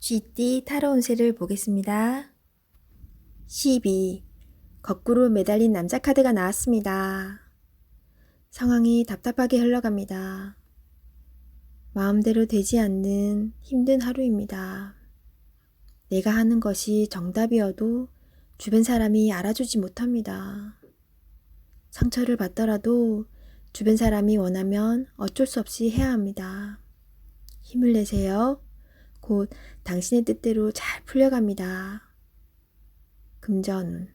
쥐띠 타로 운세를 보겠습니다. 12. 거꾸로 매달린 남자 카드가 나왔습니다. 상황이 답답하게 흘러갑니다. 마음대로 되지 않는 힘든 하루입니다. 내가 하는 것이 정답이어도 주변 사람이 알아주지 못합니다. 상처를 받더라도 주변 사람이 원하면 어쩔 수 없이 해야 합니다. 힘을 내세요. 곧 당신의 뜻대로 잘 풀려갑니다. 금전운.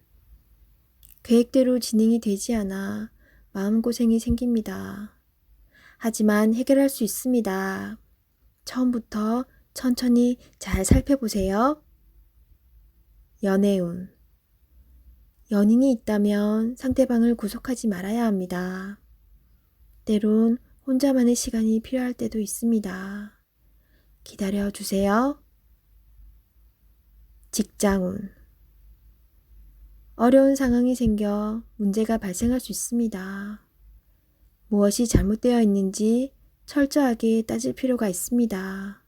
계획대로 진행이 되지 않아 마음고생이 생깁니다. 하지만 해결할 수 있습니다. 처음부터 천천히 잘 살펴보세요. 연애운. 연인이 있다면 상대방을 구속하지 말아야 합니다. 때론 혼자만의 시간이 필요할 때도 있습니다. 기다려 주세요. 직장운. 어려운 상황이 생겨 문제가 발생할 수 있습니다. 무엇이 잘못되어 있는지 철저하게 따질 필요가 있습니다.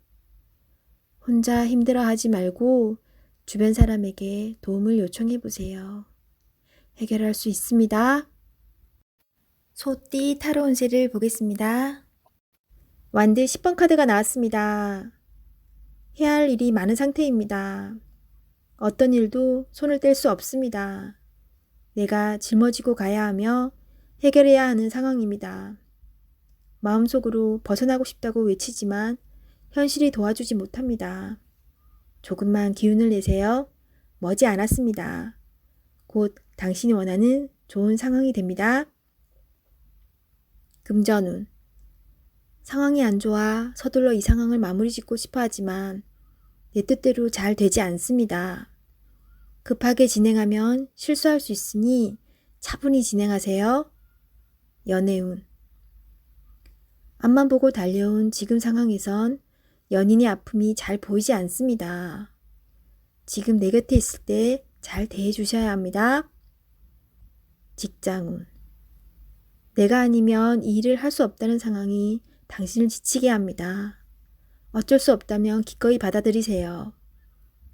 혼자 힘들어하지 말고 주변 사람에게 도움을 요청해 보세요. 해결할 수 있습니다. 소띠 타로 운세를 보겠습니다. 완드 10번 카드가 나왔습니다. 해야 할 일이 많은 상태입니다. 어떤 일도 손을 뗄 수 없습니다. 내가 짊어지고 가야 하며 해결해야 하는 상황입니다. 마음속으로 벗어나고 싶다고 외치지만 현실이 도와주지 못합니다. 조금만 기운을 내세요. 머지 않았습니다. 곧 당신이 원하는 좋은 상황이 됩니다. 금전운. 상황이 안 좋아 서둘러 이 상황을 마무리 짓고 싶어 하지만 내 뜻대로 잘 되지 않습니다. 급하게 진행하면 실수할 수 있으니 차분히 진행하세요. 연애운. 앞만 보고 달려온 지금 상황에선 연인의 아픔이 잘 보이지 않습니다. 지금 내 곁에 있을 때 잘 대해 주셔야 합니다. 직장운. 내가 아니면 이 일을 할 수 없다는 상황이 당신을 지치게 합니다. 어쩔 수 없다면 기꺼이 받아들이세요.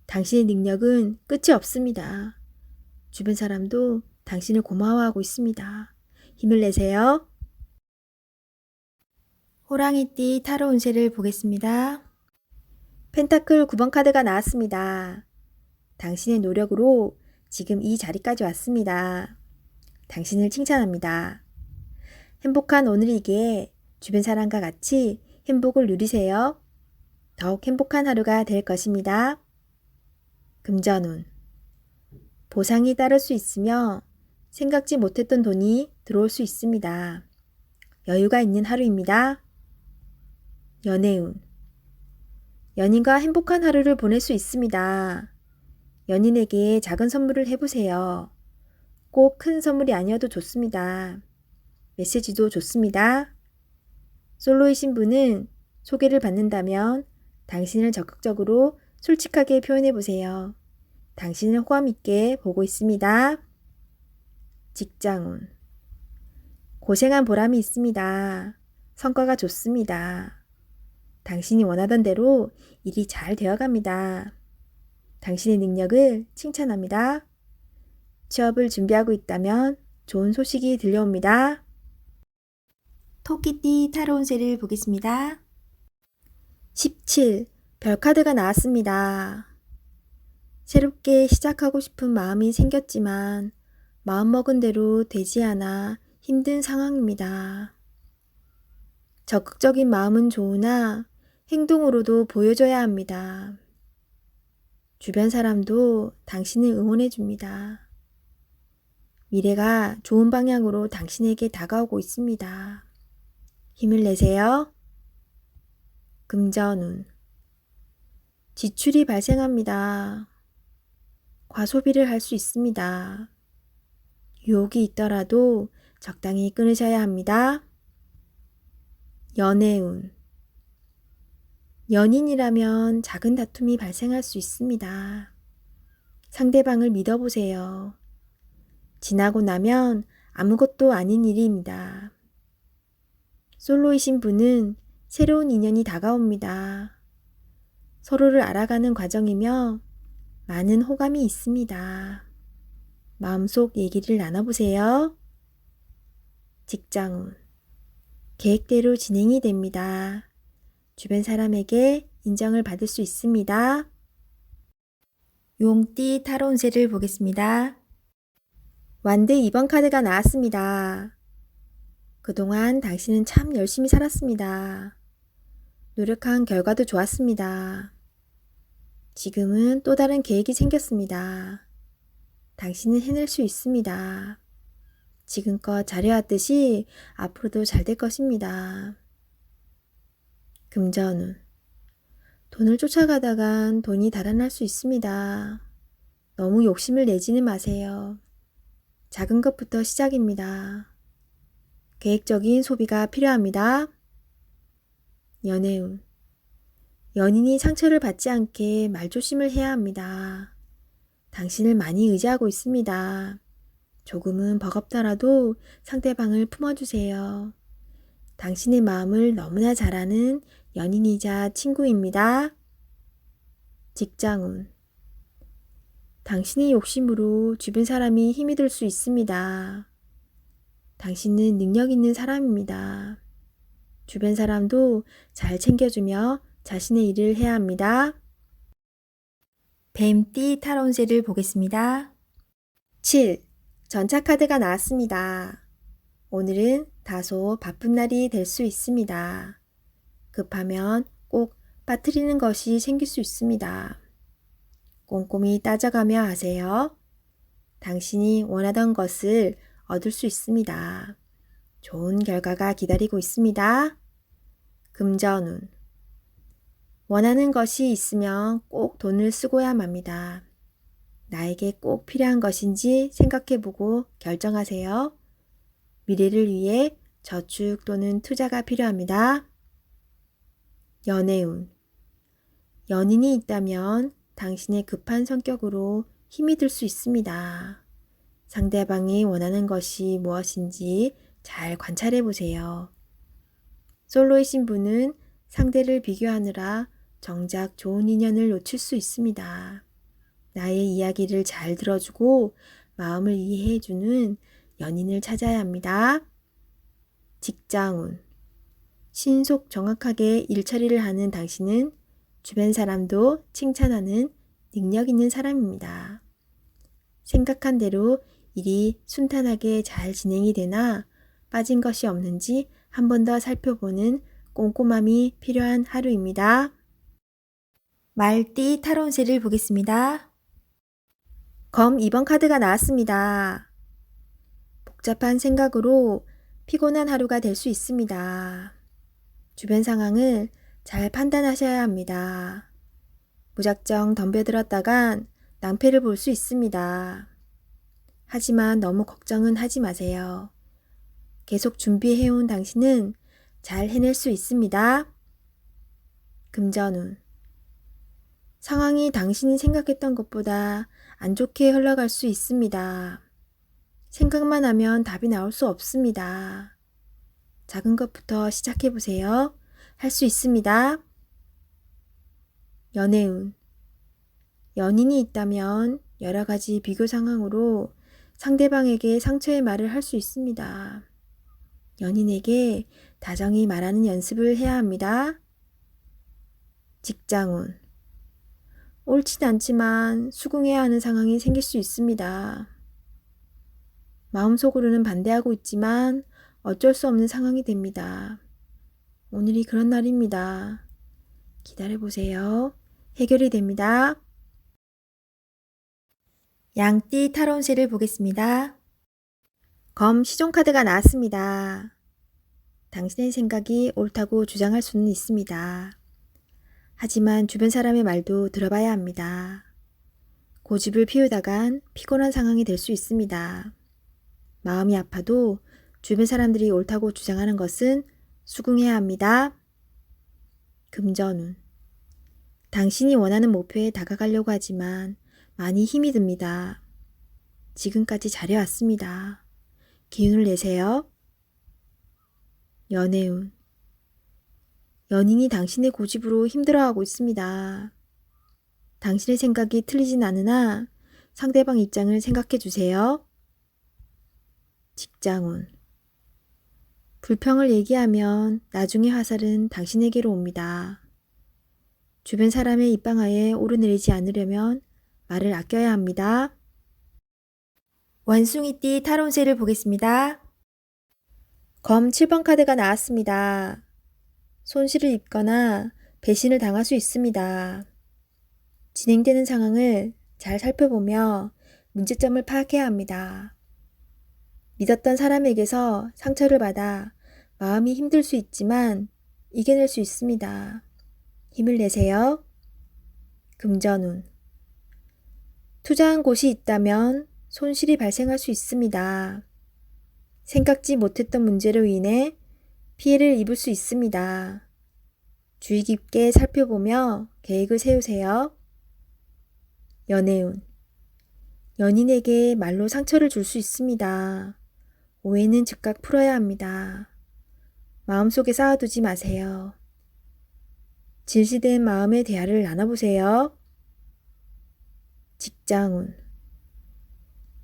당신의 능력은 끝이 없습니다. 주변 사람도 당신을 고마워하고 있습니다. 힘을 내세요. 호랑이띠 타로 운세를 보겠습니다. 펜타클 9번 카드가 나왔습니다. 당신의 노력으로 지금 이 자리까지 왔습니다. 당신을 칭찬합니다. 행복한 오늘이기에 주변 사람과 같이 행복을 누리세요. 더욱 행복한 하루가 될 것입니다. 금전운. 보상이 따를 수 있으며 생각지 못했던 돈이 들어올 수 있습니다. 여유가 있는 하루입니다. 연애운. 연인과 행복한 하루를 보낼 수 있습니다. 연인에게 작은 선물을 해보세요. 꼭 큰 선물이 아니어도 좋습니다. 메시지도 좋습니다. 솔로이신 분은 소개를 받는다면 당신을 적극적으로 솔직하게 표현해보세요. 당신을 호감 있게 보고 있습니다. 직장운. 고생한 보람이 있습니다. 성과가 좋습니다. 당신이 원하던 대로 일이 잘 되어갑니다. 당신의 능력을 칭찬합니다. 취업을 준비하고 있다면 좋은 소식이 들려옵니다. 토끼띠 타로 운세를 보겠습니다. 17. 별카드가 나왔습니다. 새롭게 시작하고 싶은 마음이 생겼지만 마음먹은 대로 되지 않아 힘든 상황입니다. 적극적인 마음은 좋으나 행동으로도 보여줘야 합니다. 주변 사람도 당신을 응원해 줍니다. 미래가 좋은 방향으로 당신에게 다가오고 있습니다. 힘을 내세요. 금전운. 지출이 발생합니다. 과소비를 할 수 있습니다. 유혹이 있더라도 적당히 끊으셔야 합니다. 연애운. 연인이라면 작은 다툼이 발생할 수 있습니다. 상대방을 믿어보세요. 지나고 나면 아무것도 아닌 일입니다. 솔로이신 분은 새로운 인연이 다가옵니다. 서로를 알아가는 과정이며 많은 호감이 있습니다. 마음속 얘기를 나눠보세요. 직장운. 계획대로 진행이 됩니다. 주변 사람에게 인정을 받을 수 있습니다. 용띠 타로 운세를 보겠습니다. 완드 2번 카드가 나왔습니다. 그동안 당신은 참 열심히 살았습니다. 노력한 결과도 좋았습니다. 지금은 또 다른 계획이 생겼습니다. 당신은 해낼 수 있습니다. 지금껏 잘해왔듯이 앞으로도 잘 될 것입니다. 금전운. 돈을 쫓아가다간 돈이 달아날 수 있습니다. 너무 욕심을 내지는 마세요. 작은 것부터 시작입니다. 계획적인 소비가 필요합니다. 연애운. 연인이 상처를 받지 않게 말조심을 해야 합니다. 당신을 많이 의지하고 있습니다. 조금은 버겁더라도 상대방을 품어주세요. 당신의 마음을 너무나 잘 아는 연인이자 친구입니다. 직장운. 당신의 욕심으로 주변 사람이 힘이 들 수 있습니다. 당신은 능력 있는 사람입니다. 주변 사람도 잘 챙겨주며 자신의 일을 해야 합니다. 뱀띠 타로 운세를 보겠습니다. 7. 전차 카드가 나왔습니다. 오늘은 다소 바쁜 날이 될 수 있습니다. 급하면 꼭 빠뜨리는 것이 생길 수 있습니다. 꼼꼼히 따져가며 하세요. 당신이 원하던 것을 얻을 수 있습니다. 좋은 결과가 기다리고 있습니다. 금전운. 원하는 것이 있으면 꼭 돈을 쓰고야 합니다. 나에게 꼭 필요한 것인지 생각해보고 결정하세요. 미래를 위해 저축 또는 투자가 필요합니다. 연애운. 연인이 있다면 당신의 급한 성격으로 힘이 들 수 있습니다. 상대방이 원하는 것이 무엇인지 잘 관찰해 보세요. 솔로이신 분은 상대를 비교하느라 정작 좋은 인연을 놓칠 수 있습니다. 나의 이야기를 잘 들어주고 마음을 이해해주는 연인을 찾아야 합니다. 직장운. 신속 정확하게 일처리를 하는 당신은 주변 사람도 칭찬하는 능력 있는 사람입니다. 생각한 대로 일이 순탄하게 잘 진행이 되나 빠진 것이 없는지 한 번 더 살펴보는 꼼꼼함이 필요한 하루입니다. 말띠 타로 운세를 보겠습니다. 검 2번 카드가 나왔습니다. 복잡한 생각으로 피곤한 하루가 될 수 있습니다. 주변 상황을 잘 판단하셔야 합니다. 무작정 덤벼들었다간 낭패를 볼 수 있습니다. 하지만 너무 걱정은 하지 마세요. 계속 준비해온 당신은 잘 해낼 수 있습니다. 금전운. 상황이 당신이 생각했던 것보다 안 좋게 흘러갈 수 있습니다. 생각만 하면 답이 나올 수 없습니다. 작은 것부터 시작해보세요. 할 수 있습니다. 연애운. 연인이 있다면 여러 가지 비교 상황으로 상대방에게 상처의 말을 할 수 있습니다. 연인에게 다정히 말하는 연습을 해야 합니다. 직장운. 옳진 않지만 수긍해야 하는 상황이 생길 수 있습니다. 마음속으로는 반대하고 있지만 어쩔 수 없는 상황이 됩니다. 오늘이 그런 날입니다. 기다려보세요. 해결이 됩니다. 양띠 타로 운세를 보겠습니다. 검 시종 카드가 나왔습니다. 당신의 생각이 옳다고 주장할 수는 있습니다. 하지만 주변 사람의 말도 들어봐야 합니다. 고집을 피우다간 피곤한 상황이 될 수 있습니다. 마음이 아파도 주변 사람들이 옳다고 주장하는 것은 수긍해야 합니다. 금전운. 당신이 원하는 목표에 다가가려고 하지만 많이 힘이 듭니다. 지금까지 잘해왔습니다. 기운을 내세요. 연애운. 연인이 당신의 고집으로 힘들어하고 있습니다. 당신의 생각이 틀리진 않으나 상대방 입장을 생각해 주세요. 직장운. 불평을 얘기하면 나중에 화살은 당신에게로 옵니다. 주변 사람의 입방아에 오르내리지 않으려면 말을 아껴야 합니다. 원숭이띠 타론세를 보겠습니다. 검 7번 카드가 나왔습니다. 손실을 입거나 배신을 당할 수 있습니다. 진행되는 상황을 잘 살펴보며 문제점을 파악해야 합니다. 믿었던 사람에게서 상처를 받아 마음이 힘들 수 있지만 이겨낼 수 있습니다. 힘을 내세요. 금전운. 투자한 곳이 있다면 손실이 발생할 수 있습니다. 생각지 못했던 문제로 인해 피해를 입을 수 있습니다. 주의 깊게 살펴보며 계획을 세우세요. 연애운. 연인에게 말로 상처를 줄 수 있습니다. 오해는 즉각 풀어야 합니다. 마음속에 쌓아두지 마세요. 진실된 마음의 대화를 나눠보세요. 직장운.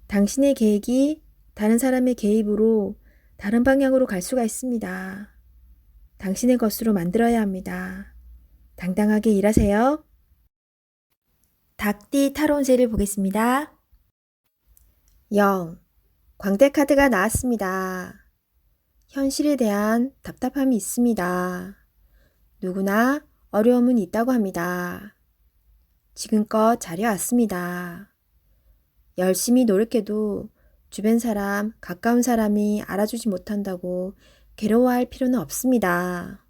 당신의 계획이 다른 사람의 개입으로 다른 방향으로 갈 수가 있습니다. 당신의 것으로 만들어야 합니다. 당당하게 일하세요. 닭띠 타론세를 보겠습니다. 0. 광대 카드가 나왔습니다. 현실에 대한 답답함이 있습니다. 누구나 어려움은 있다고 합니다. 지금껏 잘해왔습니다. 열심히 노력해도 주변 사람, 가까운 사람이 알아주지 못한다고 괴로워할 필요는 없습니다.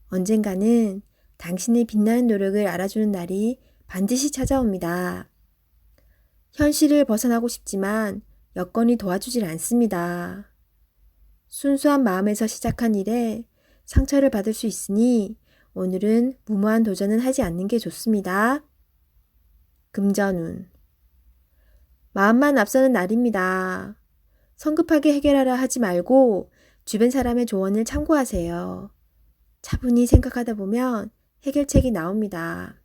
언젠가는 당신의 빛나는 노력을 알아주는 날이 반드시 찾아옵니다. 현실을 벗어나고 싶지만 여건이 도와주질 않습니다. 순수한 마음에서 시작한 일에 상처를 받을 수 있으니 오늘은 무모한 도전은 하지 않는 게 좋습니다. 금전운. 마음만 앞서는 날입니다. 성급하게 해결하려 하지 말고 주변 사람의 조언을 참고하세요. 차분히 생각하다 보면 해결책이 나옵니다.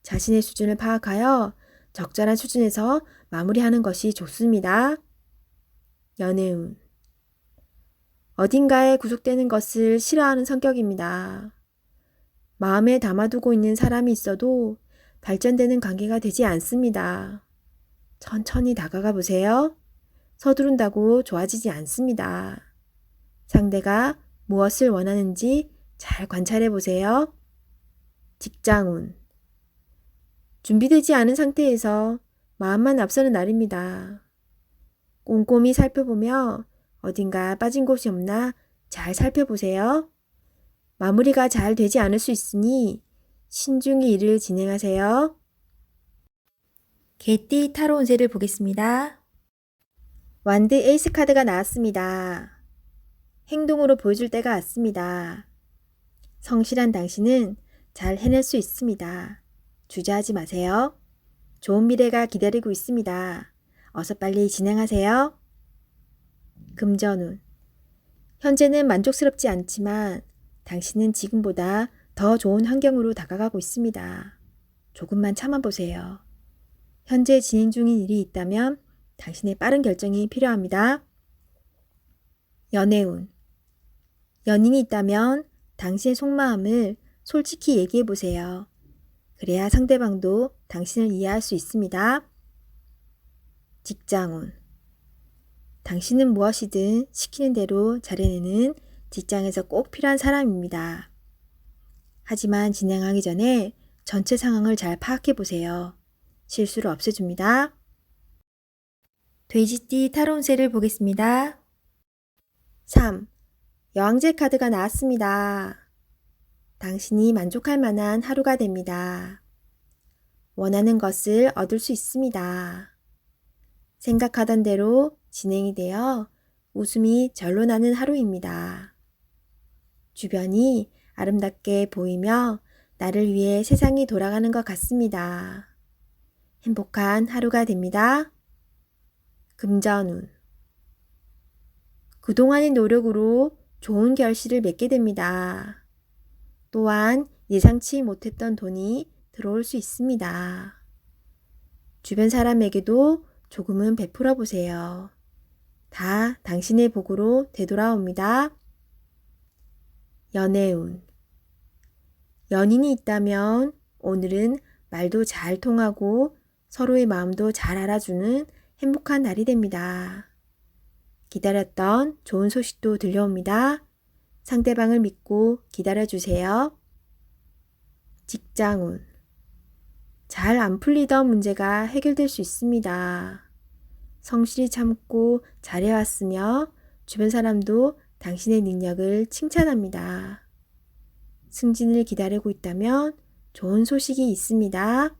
자신의 수준을 파악하여 적절한 수준에서 마무리하는 것이 좋습니다. 연애운. 어딘가에 구속되는 것을 싫어하는 성격입니다. 마음에 담아두고 있는 사람이 있어도 발전되는 관계가 되지 않습니다. 천천히 다가가 보세요. 서두른다고 좋아지지 않습니다. 상대가 무엇을 원하는지 잘 관찰해 보세요. 직장운. 준비되지 않은 상태에서 마음만 앞서는 날입니다. 꼼꼼히 살펴보며 어딘가 빠진 곳이 없나 잘 살펴보세요. 마무리가 잘 되지 않을 수 있으니 신중히 일을 진행하세요. 개띠 타로 운세를 보겠습니다. 완드 에이스 카드가 나왔습니다. 행동으로 보여줄 때가 왔습니다. 성실한 당신은 잘 해낼 수 있습니다. 주저하지 마세요. 좋은 미래가 기다리고 있습니다. 어서 빨리 진행하세요. 금전운. 현재는 만족스럽지 않지만 당신은 지금보다 더 좋은 환경으로 다가가고 있습니다. 조금만 참아보세요. 현재 진행 중인 일이 있다면 당신의 빠른 결정이 필요합니다. 연애운. 연인이 있다면 당신의 속마음을 솔직히 얘기해 보세요. 그래야 상대방도 당신을 이해할 수 있습니다. 직장운. 당신은 무엇이든 시키는 대로 잘해내는 직장에서 꼭 필요한 사람입니다. 하지만 진행하기 전에 전체 상황을 잘 파악해 보세요. 실수를 없애줍니다. 돼지띠 타로 운세를 보겠습니다. 3. 여왕제 카드가 나왔습니다. 당신이 만족할 만한 하루가 됩니다. 원하는 것을 얻을 수 있습니다. 생각하던 대로 진행이 되어 웃음이 절로 나는 하루입니다. 주변이 아름답게 보이며 나를 위해 세상이 돌아가는 것 같습니다. 행복한 하루가 됩니다. 금전운. 그동안의 노력으로 좋은 결실을 맺게 됩니다. 또한 예상치 못했던 돈이 들어올 수 있습니다. 주변 사람에게도 조금은 베풀어 보세요. 다 당신의 복으로 되돌아옵니다. 연애운. 연인이 있다면 오늘은 말도 잘 통하고 서로의 마음도 잘 알아주는 행복한 날이 됩니다. 기다렸던 좋은 소식도 들려옵니다. 상대방을 믿고 기다려주세요. 직장운. 잘 안 풀리던 문제가 해결될 수 있습니다. 성실히 참고 잘해왔으며 주변 사람도 당신의 능력을 칭찬합니다. 승진을 기다리고 있다면 좋은 소식이 있습니다.